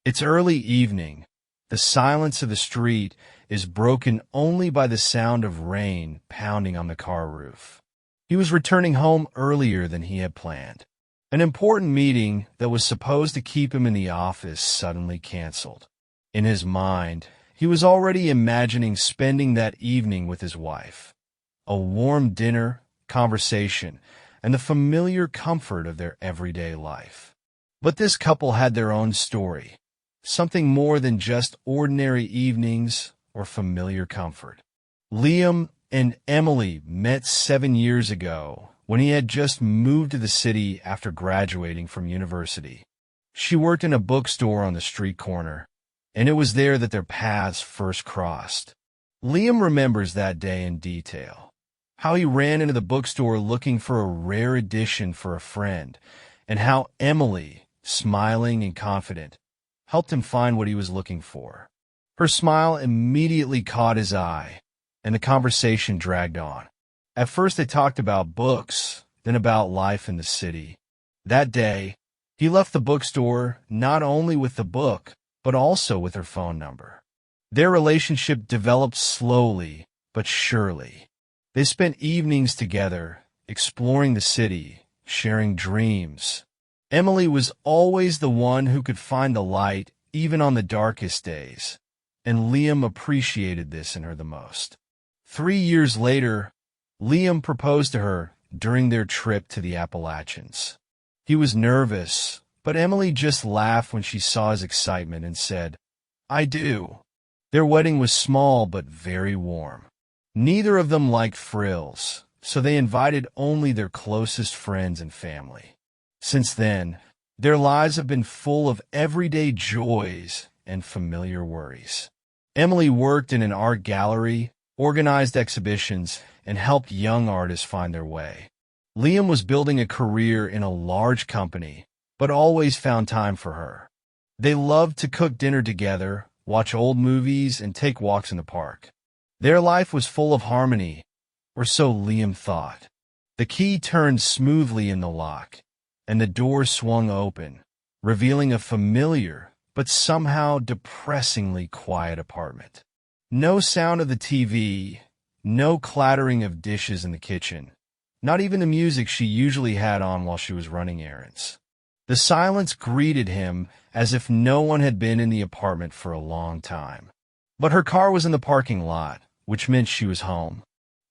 It's early evening. The silence of the street is broken only by the sound of rain pounding on the car roof. He was returning home earlier than he had planned. An important meeting that was supposed to keep him in the office suddenly canceled. In his mind, he was already imagining spending that evening with his wife. A warm dinner, conversation, and the familiar comfort of their everyday life. But this couple had their own story. Something more than just ordinary evenings or familiar comfort. Liam and Emily met 7 years ago when he had just moved to the city after graduating from university. She worked in a bookstore on the street corner, and it was there that their paths first crossed. Liam remembers that day in detail. How he ran into the bookstore looking for a rare edition for a friend, and how Emily, smiling and confident, helped him find what he was looking for. Her smile immediately caught his eye, and the conversation dragged on. At first they talked about books, then about life in the city. That day, he left the bookstore not only with the book, but also with her phone number. Their relationship developed slowly but surely. They spent evenings together, exploring the city, sharing dreams. Emily was always the one who could find the light even on the darkest days, and Liam appreciated this in her the most. 3 years later, Liam proposed to her during their trip to the Appalachians. He was nervous, but Emily just laughed when she saw his excitement and said, "I do." Their wedding was small but very warm. Neither of them liked frills, so they invited only their closest friends and family. Since then, their lives have been full of everyday joys and familiar worries. Emily worked in an art gallery, organized exhibitions, and helped young artists find their way. Liam was building a career in a large company, but always found time for her. They loved to cook dinner together, watch old movies, and take walks in the park. Their life was full of harmony, or so Liam thought. The key turned smoothly in the lock, and the door swung open, revealing a familiar but somehow depressingly quiet apartment. No sound of the TV, no clattering of dishes in the kitchen, not even the music she usually had on while she was running errands. The silence greeted him as if no one had been in the apartment for a long time. But her car was in the parking lot, which meant she was home.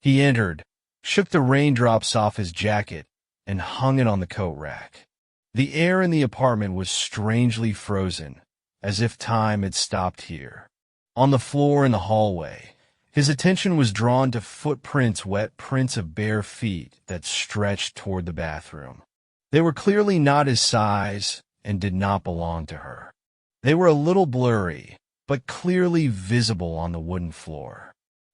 He entered, shook the raindrops off his jacket, and hung it on the coat rack. The air in the apartment was strangely frozen, as if time had stopped here. On the floor in the hallway, his attention was drawn to footprints, wet prints of bare feet that stretched toward the bathroom. They were clearly not his size and did not belong to her. They were a little blurry, but clearly visible on the wooden floor.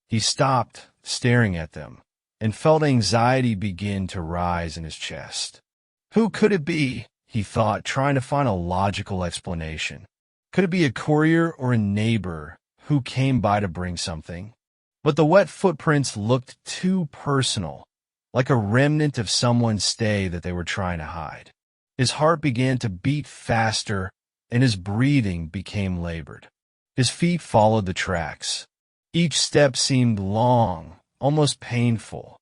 He stopped, staring at them, and felt anxiety begin to rise in his chest. Who could it be? He thought, trying to find a logical explanation. Could it be a courier or a neighbor who came by to bring something? But the wet footprints looked too personal, like a remnant of someone's stay that they were trying to hide. His heart began to beat faster, and his breathing became labored. His feet followed the tracks. Each step seemed long, almost painful.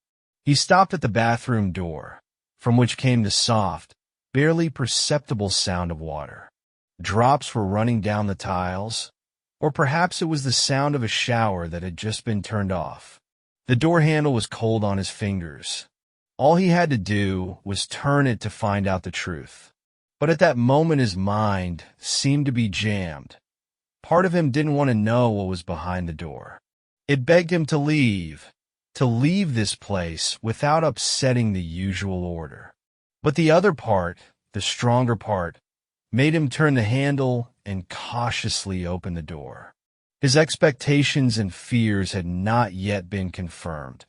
He stopped at the bathroom door, from which came the soft, barely perceptible sound of water. Drops were running down the tiles, or perhaps it was the sound of a shower that had just been turned off. The door handle was cold on his fingers. All he had to do was turn it to find out the truth. But at that moment his mind seemed to be jammed. Part of him didn't want to know what was behind the door. It begged him to leave this place without upsetting the usual order. But the other part, the stronger part, made him turn the handle and cautiously open the door. His expectations and fears had not yet been confirmed,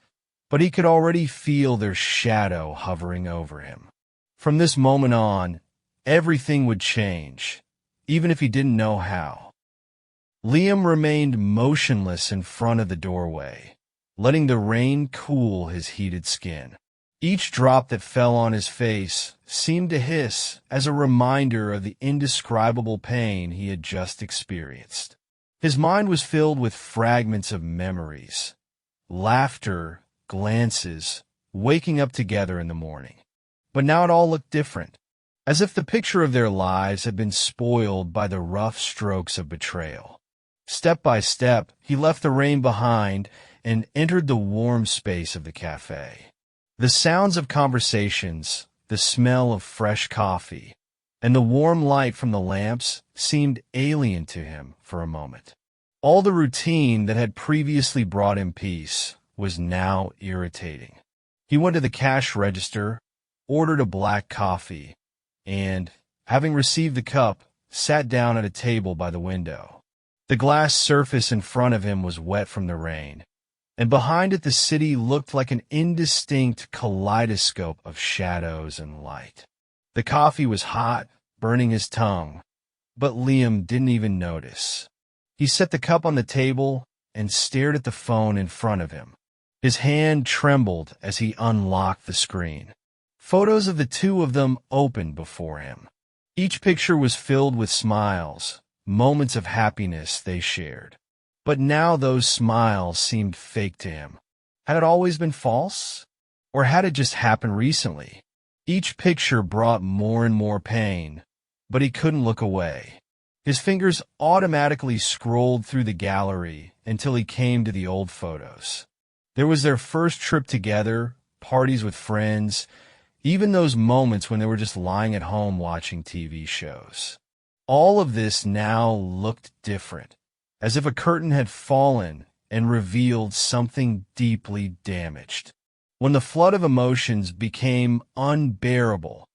but he could already feel their shadow hovering over him. From this moment on, everything would change, even if he didn't know how. Liam remained motionless in front of the doorway, letting the rain cool his heated skin. Each drop that fell on his face seemed to hiss as a reminder of the indescribable pain he had just experienced. His mind was filled with fragments of memories, laughter, glances, waking up together in the morning. But now it all looked different, as if the picture of their lives had been spoiled by the rough strokes of betrayal. Step by step, he left the rain behind and entered the warm space of the cafe. The sounds of conversations, the smell of fresh coffee, and the warm light from the lamps seemed alien to him for a moment. All the routine that had previously brought him peace was now irritating. He went to the cash register, ordered a black coffee, and, having received the cup, sat down at a table by the window. The glass surface in front of him was wet from the rain, and behind it the city looked like an indistinct kaleidoscope of shadows and light. The coffee was hot, burning his tongue, but Liam didn't even notice. He set the cup on the table and stared at the phone in front of him. His hand trembled as he unlocked the screen. Photos of the two of them opened before him. Each picture was filled with smiles, moments of happiness they shared. But now those smiles seemed fake to him. Had it always been false? Or had it just happened recently? Each picture brought more and more pain, but he couldn't look away. His fingers automatically scrolled through the gallery until he came to the old photos. There was their first trip together, parties with friends, even those moments when they were just lying at home watching TV shows. All of this now looked different, as if a curtain had fallen and revealed something deeply damaged. When the flood of emotions became unbearable,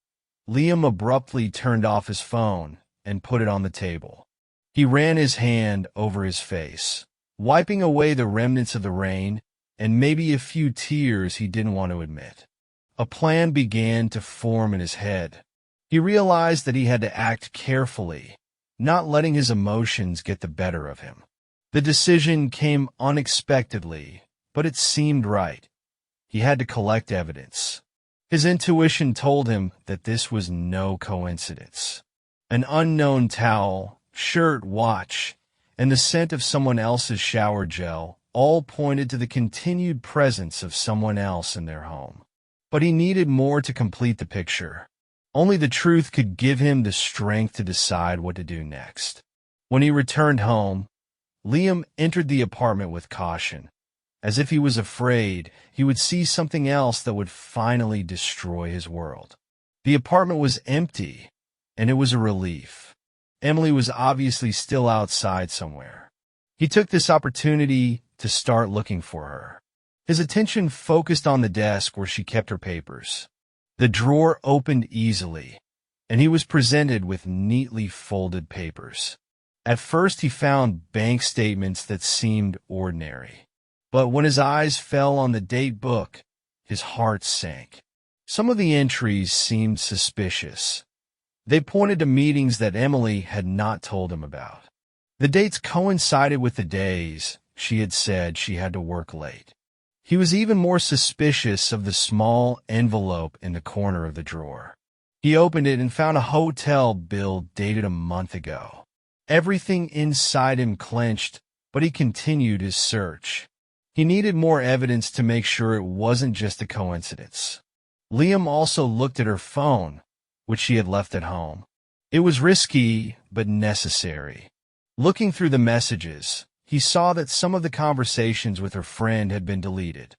Liam abruptly turned off his phone and put it on the table. He ran his hand over his face, wiping away the remnants of the rain and maybe a few tears he didn't want to admit. A plan began to form in his head. He realized that he had to act carefully, not letting his emotions get the better of him. The decision came unexpectedly, but it seemed right. He had to collect evidence. His intuition told him that this was no coincidence. An unknown towel, shirt, watch, and the scent of someone else's shower gel all pointed to the continued presence of someone else in their home. But he needed more to complete the picture. Only the truth could give him the strength to decide what to do next. When he returned home, Liam entered the apartment with caution, as if he was afraid he would see something else that would finally destroy his world. The apartment was empty, and it was a relief. Emily was obviously still outside somewhere. He took this opportunity to start looking for her. His attention focused on the desk where she kept her papers. The drawer opened easily, and he was presented with neatly folded papers. At first he found bank statements that seemed ordinary. But when his eyes fell on the date book, his heart sank. Some of the entries seemed suspicious. They pointed to meetings that Emily had not told him about. The dates coincided with the days she had said she had to work late. He was even more suspicious of the small envelope in the corner of the drawer. He opened it and found a hotel bill dated a month ago. Everything inside him clenched, but he continued his search. He needed more evidence to make sure it wasn't just a coincidence. Liam also looked at her phone, which she had left at home. It was risky, but necessary. Looking through the messages, he saw that some of the conversations with her friend had been deleted.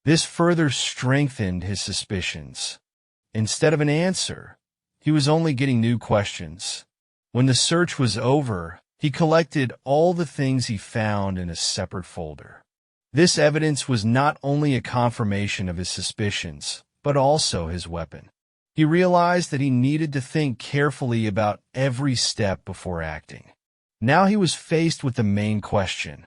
This further strengthened his suspicions. Instead of an answer, he was only getting new questions. When the search was over, he collected all the things he found in a separate folder. This evidence was not only a confirmation of his suspicions, but also his weapon. He realized that he needed to think carefully about every step before acting. Now he was faced with the main question: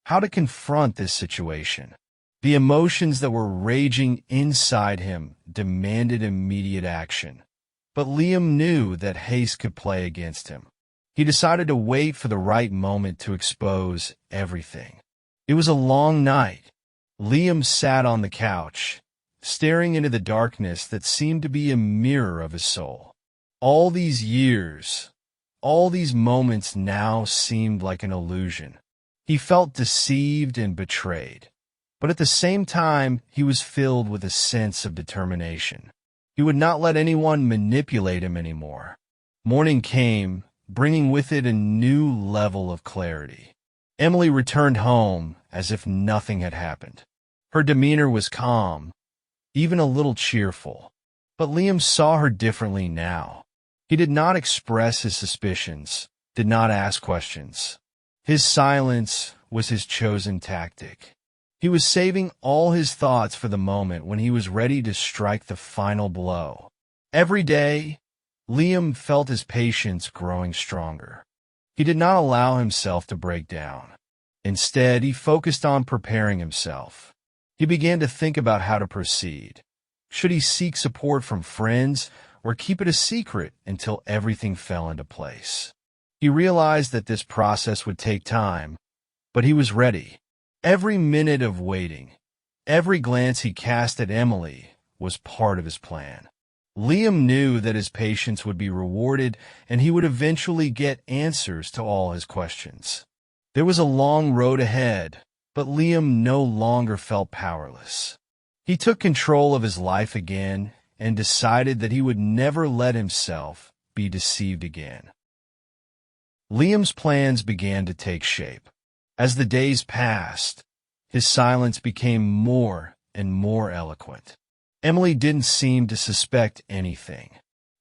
how to confront this situation. The emotions that were raging inside him demanded immediate action. But Liam knew that haste could play against him. He decided to wait for the right moment to expose everything. It was a long night. Liam sat on the couch, staring into the darkness that seemed to be a mirror of his soul. All these years, all these moments now seemed like an illusion. He felt deceived and betrayed, but at the same time, he was filled with a sense of determination. He would not let anyone manipulate him anymore. Morning came, bringing with it a new level of clarity. Emily returned home as if nothing had happened. Her demeanor was calm, even a little cheerful. But Liam saw her differently now. He did not express his suspicions, did not ask questions. His silence was his chosen tactic. He was saving all his thoughts for the moment when he was ready to strike the final blow. Every day, Liam felt his patience growing stronger. He did not allow himself to break down. Instead, he focused on preparing himself. He began to think about how to proceed. Should he seek support from friends or keep it a secret until everything fell into place? He realized that this process would take time, but he was ready. Every minute of waiting, every glance he cast at Emily was part of his plan. Liam knew that his patience would be rewarded and he would eventually get answers to all his questions. There was a long road ahead, but Liam no longer felt powerless. He took control of his life again and decided that he would never let himself be deceived again. Liam's plans began to take shape. As the days passed, his silence became more and more eloquent. Emily didn't seem to suspect anything.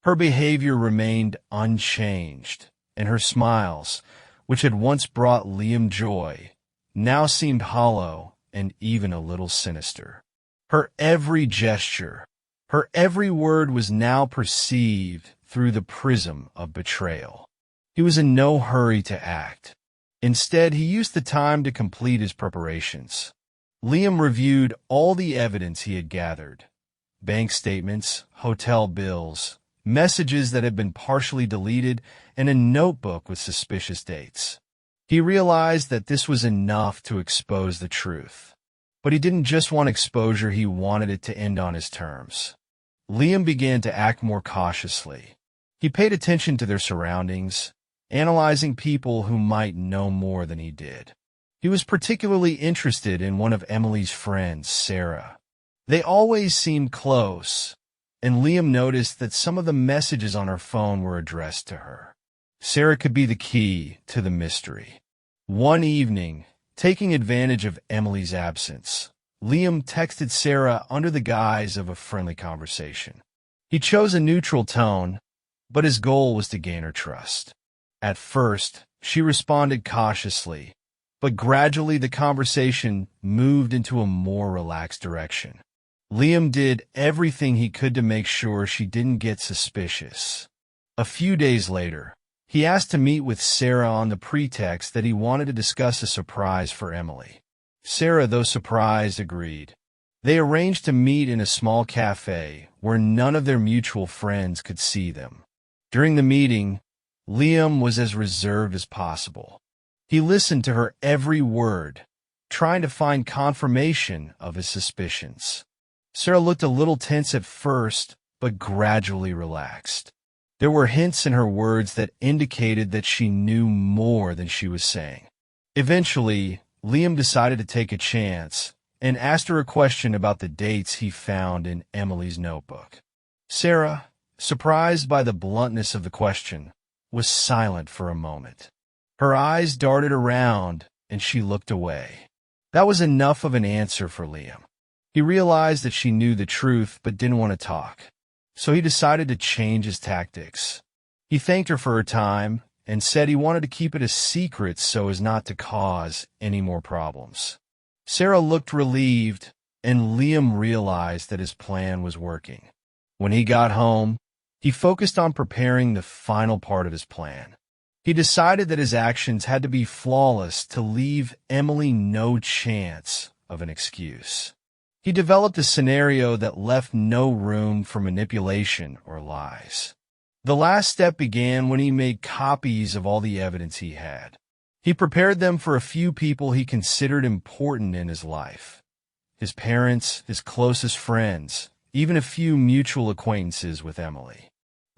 Her behavior remained unchanged, and her smiles, which had once brought Liam joy, now seemed hollow and even a little sinister. Her every gesture, her every word was now perceived through the prism of betrayal. He was in no hurry to act. Instead, he used the time to complete his preparations. Liam reviewed all the evidence he had gathered: bank statements, hotel bills, messages that had been partially deleted, and a notebook with suspicious dates. He realized that this was enough to expose the truth. But he didn't just want exposure, he wanted it to end on his terms. Liam began to act more cautiously. He paid attention to their surroundings, analyzing people who might know more than he did. He was particularly interested in one of Emily's friends, Sarah. They always seemed close, and Liam noticed that some of the messages on her phone were addressed to her. Sarah could be the key to the mystery. One evening, taking advantage of Emily's absence, Liam texted Sarah under the guise of a friendly conversation. He chose a neutral tone, but his goal was to gain her trust. At first, she responded cautiously, but gradually the conversation moved into a more relaxed direction. Liam did everything he could to make sure she didn't get suspicious. A few days later, he asked to meet with Sarah on the pretext that he wanted to discuss a surprise for Emily. Sarah, though surprised, agreed. They arranged to meet in a small cafe where none of their mutual friends could see them. During the meeting, Liam was as reserved as possible. He listened to her every word, trying to find confirmation of his suspicions. Sarah looked a little tense at first, but gradually relaxed. There were hints in her words that indicated that she knew more than she was saying. Eventually, Liam decided to take a chance and asked her a question about the dates he found in Emily's notebook. Sarah, surprised by the bluntness of the question, was silent for a moment. Her eyes darted around, and she looked away. That was enough of an answer for Liam. He realized that she knew the truth but didn't want to talk, so he decided to change his tactics. He thanked her for her time and said he wanted to keep it a secret so as not to cause any more problems. Sarah looked relieved, and Liam realized that his plan was working. When he got home, he focused on preparing the final part of his plan. He decided that his actions had to be flawless to leave Emily no chance of an excuse. He developed a scenario that left no room for manipulation or lies. The last step began when he made copies of all the evidence he had. He prepared them for a few people he considered important in his life: his parents, his closest friends, even a few mutual acquaintances with Emily.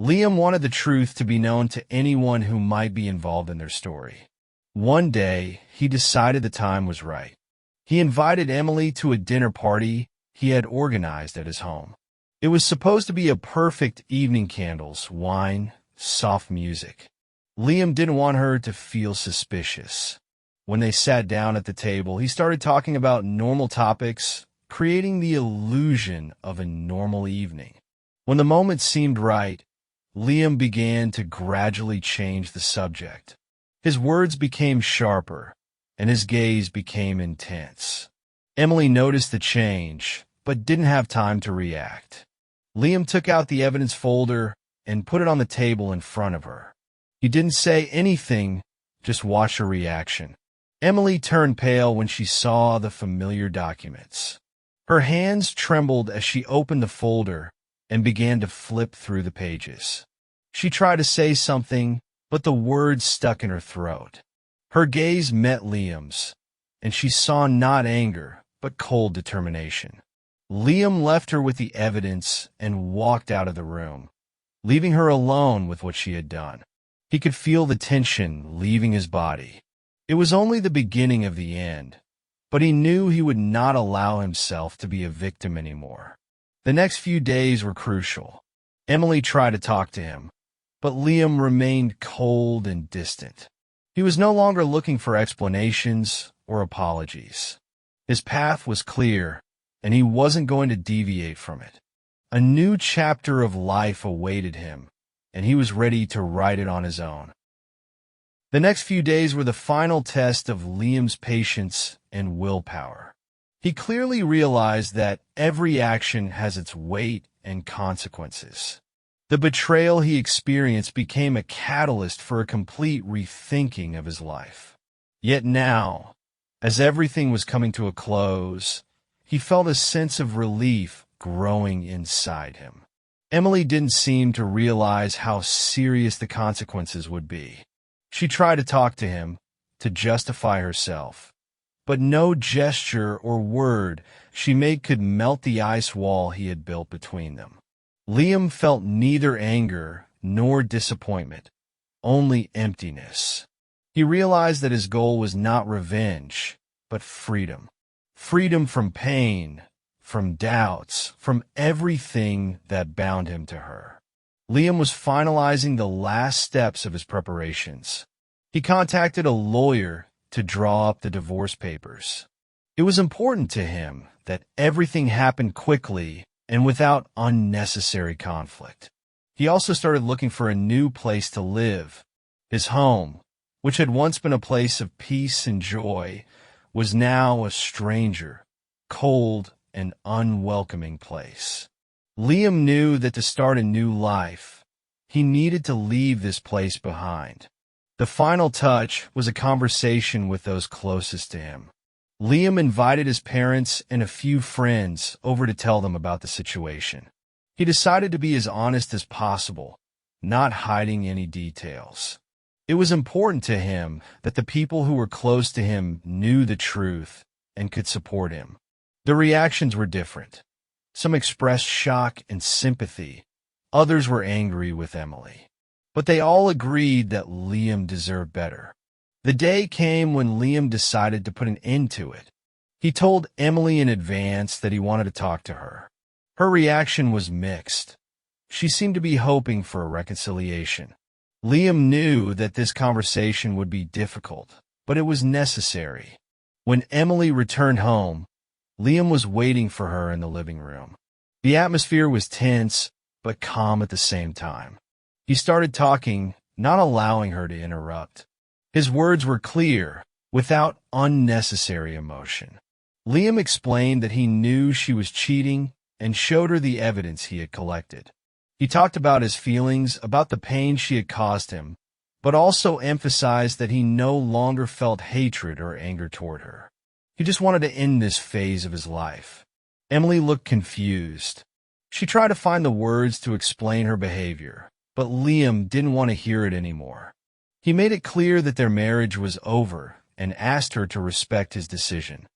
Liam wanted the truth to be known to anyone who might be involved in their story. One day, he decided the time was right. He invited Emily to a dinner party he had organized at his home. It was supposed to be a perfect evening: candles, wine, soft music. Liam didn't want her to feel suspicious. When they sat down at the table, he started talking about normal topics, creating the illusion of a normal evening. When the moment seemed right, Liam began to gradually change the subject. His words became sharper, and his gaze became intense. Emily noticed the change, but didn't have time to react. Liam took out the evidence folder and put it on the table in front of her. He didn't say anything, just watched her reaction. Emily turned pale when she saw the familiar documents. Her hands trembled as she opened the folder and began to flip through the pages. She tried to say something, but the words stuck in her throat. Her gaze met Liam's, and she saw not anger, but cold determination. Liam left her with the evidence and walked out of the room, leaving her alone with what she had done. He could feel the tension leaving his body. It was only the beginning of the end, but he knew he would not allow himself to be a victim anymore. The next few days were crucial. Emily tried to talk to him, but Liam remained cold and distant. He was no longer looking for explanations or apologies. His path was clear, and he wasn't going to deviate from it. A new chapter of life awaited him, and he was ready to write it on his own. The next few days were the final test of Liam's patience and willpower. He clearly realized that every action has its weight and consequences. The betrayal he experienced became a catalyst for a complete rethinking of his life. Yet now, as everything was coming to a close, he felt a sense of relief growing inside him. Emily didn't seem to realize how serious the consequences would be. She tried to talk to him, to justify herself, but no gesture or word she made could melt the ice wall he had built between them. Liam felt neither anger nor disappointment, only emptiness. He realized that his goal was not revenge, but freedom. Freedom from pain, from doubts, from everything that bound him to her. Liam was finalizing the last steps of his preparations. He contacted a lawyer to draw up the divorce papers. It was important to him that everything happened quickly and without unnecessary conflict. He also started looking for a new place to live. His home, which had once been a place of peace and joy, was now a stranger, cold and unwelcoming place. Liam knew that to start a new life, he needed to leave this place behind. The final touch was a conversation with those closest to him. Liam invited his parents and a few friends over to tell them about the situation. He decided to be as honest as possible, not hiding any details. It was important to him that the people who were close to him knew the truth and could support him. The reactions were different. Some expressed shock and sympathy. Others were angry with Emily. But they all agreed that Liam deserved better. The day came when Liam decided to put an end to it. He told Emily in advance that he wanted to talk to her. Her reaction was mixed. She seemed to be hoping for a reconciliation. Liam knew that this conversation would be difficult, but it was necessary. When Emily returned home, Liam was waiting for her in the living room. The atmosphere was tense, but calm at the same time. He started talking, not allowing her to interrupt. His words were clear, without unnecessary emotion. Liam explained that he knew she was cheating and showed her the evidence he had collected. He talked about his feelings, about the pain she had caused him, but also emphasized that he no longer felt hatred or anger toward her. He just wanted to end this phase of his life. Emily looked confused. She tried to find the words to explain her behavior, but Liam didn't want to hear it anymore. He made it clear that their marriage was over and asked her to respect his decision.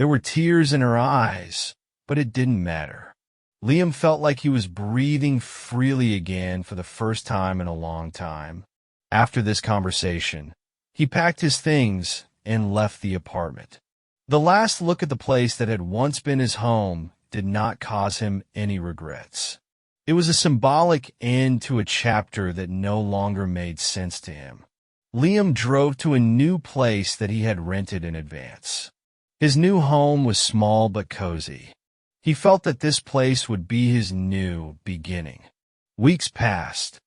There were tears in her eyes, but it didn't matter. Liam felt like he was breathing freely again for the first time in a long time. After this conversation, he packed his things and left the apartment. The last look at the place that had once been his home did not cause him any regrets. It was a symbolic end to a chapter that no longer made sense to him. Liam drove to a new place that he had rented in advance. His new home was small but cozy. He felt that this place would be his new beginning. Weeks passed.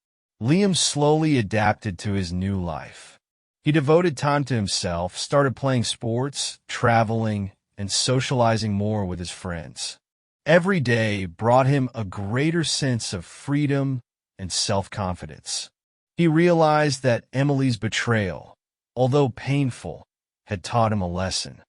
Liam slowly adapted to his new life. He devoted time to himself, started playing sports, traveling, and socializing more with his friends. Every day brought him a greater sense of freedom and self-confidence. He realized that Emily's betrayal, although painful, had taught him a lesson.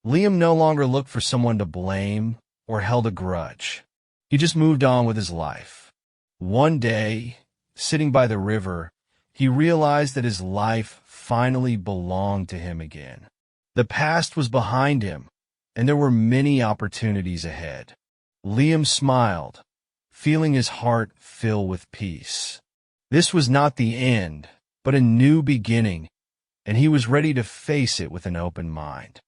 Liam no longer looked for someone to blame or held a grudge. He just moved on with his life. One day, sitting by the river, he realized that his life finally belonged to him again. The past was behind him, and there were many opportunities ahead. Liam smiled, feeling his heart fill with peace. This was not the end, but a new beginning, and he was ready to face it with an open mind.